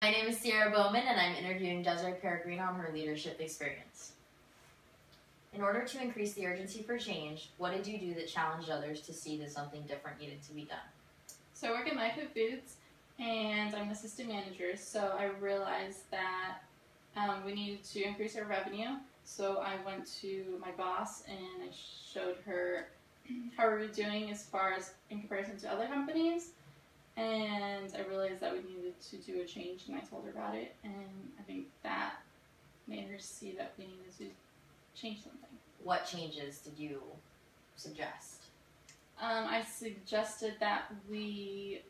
My name is Sierra Bowman, and I'm interviewing Desiree Peregrine on her leadership experience. In order to increase the urgency for change, what did you do that challenged others to see that something different needed to be done? So I work at My Food Foods, and I'm an assistant manager, so I realized that we needed to increase our revenue. So I went to my boss and I showed her how we were doing as far as in comparison to other companies, and I realized that we needed to do a change, and I told her about it, and I think that made her see that we needed to change something. What changes did you suggest? I suggested that we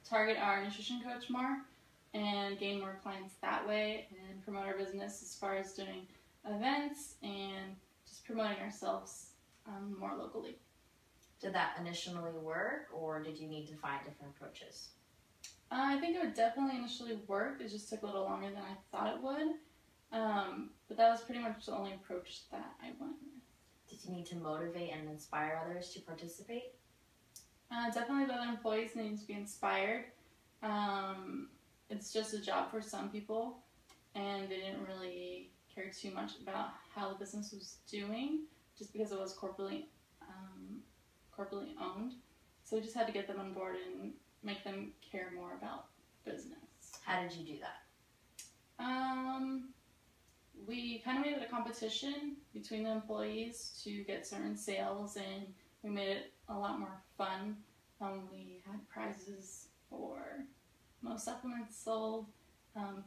target our nutrition coach more and gain more clients that way, and promote our business as far as doing events and just promoting ourselves more locally. Did that initially work, or did you need to find different approaches? I think it would definitely initially work. It just took a little longer than I thought it would. But that was pretty much the only approach that I went with. Did you need to motivate and inspire others to participate? Definitely the other employees need to be inspired. It's just a job for some people, and they didn't really care too much about how the business was doing, just because it was corporately owned. So we just had to get them on board and make them care more about business. How did you do that? We kind of made it a competition between the employees to get certain sales, and we made it a lot more fun. We had prizes for most supplements sold,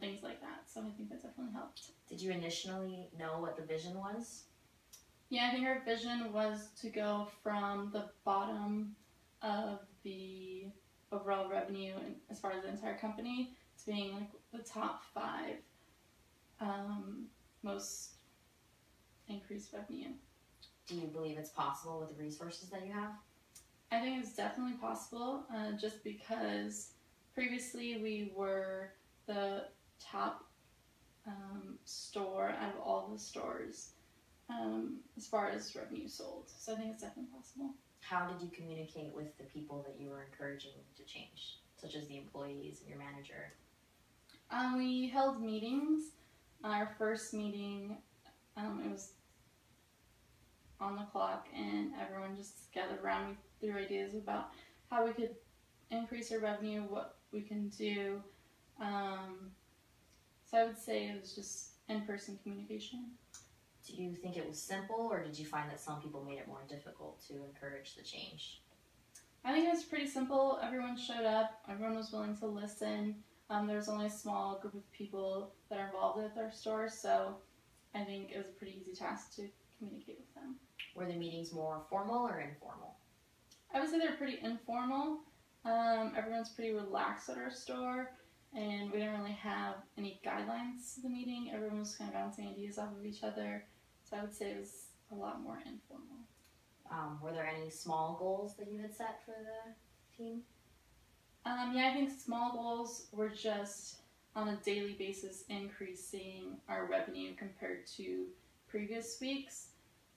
things like that. So I think that definitely helped. Did you initially know what the vision was? Yeah, I think our vision was to go from the bottom of the overall revenue as far as the entire company to being like the top 5 most increased revenue. Do you believe it's possible with the resources that you have? I think it's definitely possible, just because previously we were the top store out of all the stores as far as revenue sold. So I think it's definitely possible. How did you communicate with the people that you were encouraging to change, such as the employees and your manager? We held meetings. Our first meeting, it was on the clock, and everyone just gathered around. We threw ideas about how we could increase our revenue, what we can do. So I would say it was just in-person communication. Do you think it was simple, or did you find that some people made it more difficult to encourage the change? I think it was pretty simple. Everyone showed up. Everyone was willing to listen. There was only a small group of people that are involved with our store, so I think it was a pretty easy task to communicate with them. Were the meetings more formal or informal? I would say they're pretty informal. Everyone's pretty relaxed at our store, and we didn't really have any guidelines to the meeting. Everyone was kind of bouncing ideas off of each other, so I would say it was a lot more informal. Were there any small goals that you had set for the team? Yeah, I think small goals were just on a daily basis increasing our revenue compared to previous weeks.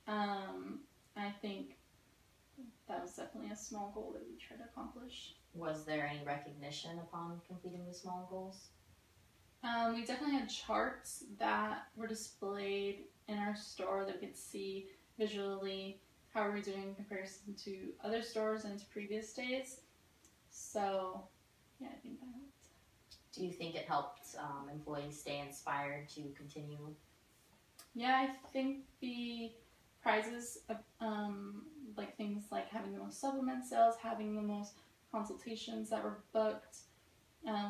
I think that was definitely a small goal that we tried to accomplish. Was there any recognition upon completing the small goals? We definitely had charts that were displayed in our store that we could see visually how we were doing in comparison to other stores and to previous days. So, yeah, I think that helped. Do you think it helped employees stay inspired to continue? Yeah, I think the prizes, like things like having the most supplement sales, having the most consultations that were booked.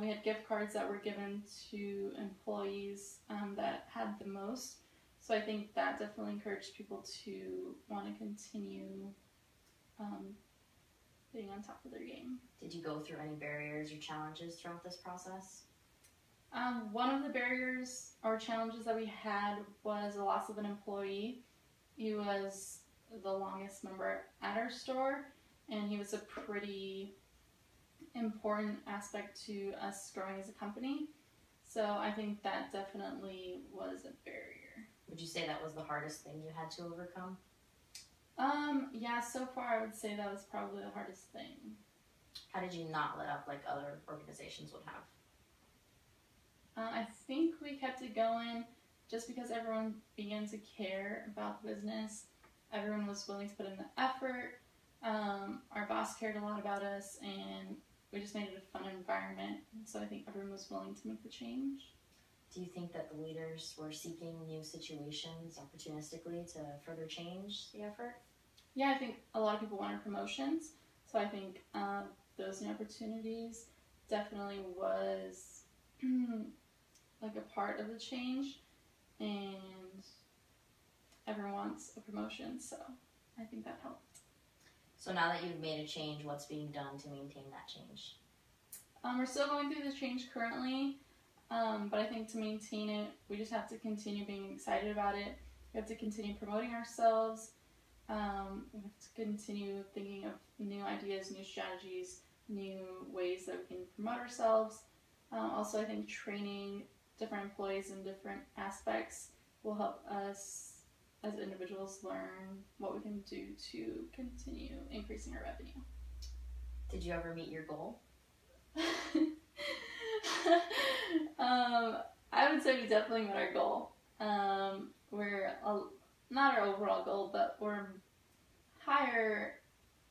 We had gift cards that were given to employees that had the most. So I think that definitely encouraged people to want to continue being on top of their game. Did you go through any barriers or challenges throughout this process? One of the barriers or challenges that we had was the loss of an employee. He was the longest member at our store, and he was a pretty important aspect to us growing as a company. So I think that definitely was a barrier. Would you say that was the hardest thing you had to overcome? Yeah, so far I would say that was probably the hardest thing. How did you not let up like other organizations would have? I think we kept it going just because everyone began to care about the business. Everyone was willing to put in the effort. Our boss cared a lot about us, and we just made it a fun environment. So I think everyone was willing to make the change. Do you think that the leaders were seeking new situations opportunistically to further change the effort? Yeah, I think a lot of people wanted promotions. So I think those new opportunities definitely was like a part of the change, and everyone wants a promotion, so I think that helped. So now that you've made a change, what's being done to maintain that change? We're still going through the change currently, but I think to maintain it, we just have to continue being excited about it. We have to continue promoting ourselves. We have to continue thinking of new ideas, new strategies, new ways that we can promote ourselves. Also, I think training different employees in different aspects will help us as individuals learn what we can do to continue increasing our revenue. Did you ever meet your goal? I would say we definitely met our goal. We're not our overall goal, but we're higher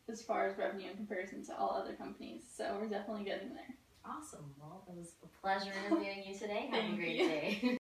as far as revenue in comparison to all other companies. So we're definitely getting there. Awesome. Well, it was a pleasure interviewing you today. Have a Thank great you. day.